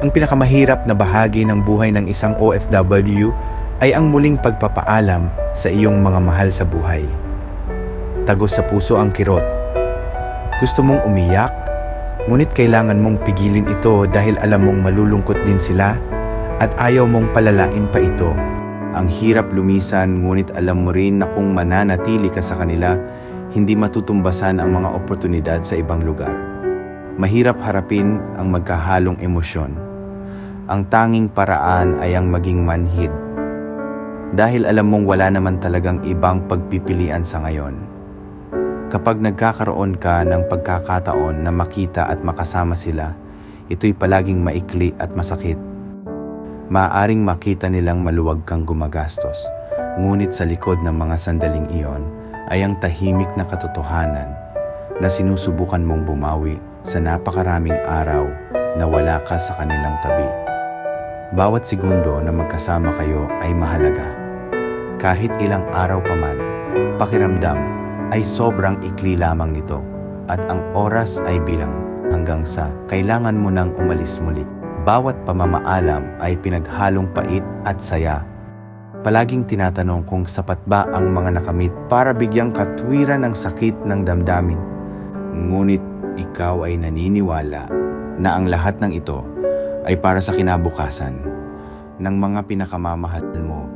Ang pinakamahirap na bahagi ng buhay ng isang OFW ay ang muling pagpapaalam sa iyong mga mahal sa buhay. Tagos sa puso ang kirot. Gusto mong umiyak, ngunit kailangan mong pigilin ito dahil alam mong malulungkot din sila at ayaw mong palalain pa ito. Ang hirap lumisan, ngunit alam mo rin na kung mananatili ka sa kanila, hindi matutumbasan ang mga oportunidad sa ibang lugar. Mahirap harapin ang magkahalong emosyon. Ang tanging paraan ay ang maging manhid. Dahil alam mong wala naman talagang ibang pagpipilian sa ngayon. Kapag nagkakaroon ka ng pagkakataon na makita at makasama sila, ito'y palaging maikli at masakit. Maaaring makita nilang maluwag kang gumagastos, ngunit sa likod ng mga sandaling iyon ay ang tahimik na katotohanan na sinusubukan mong bumawi sa napakaraming araw na wala ka sa kanilang tabi. Bawat segundo na magkasama kayo ay mahalaga. Kahit ilang araw pa man, pakiramdam ay sobrang ikli lamang nito at ang oras ay bilang hanggang sa kailangan mo nang umalis muli. Bawat pamamaalam ay pinaghalong pait at saya. Palaging tinatanong kung sapat ba ang mga nakamit para bigyang katwiran ng sakit ng damdamin. Ngunit ikaw ay naniniwala na ang lahat ng ito ay para sa kinabukasan ng mga pinakamamahal mo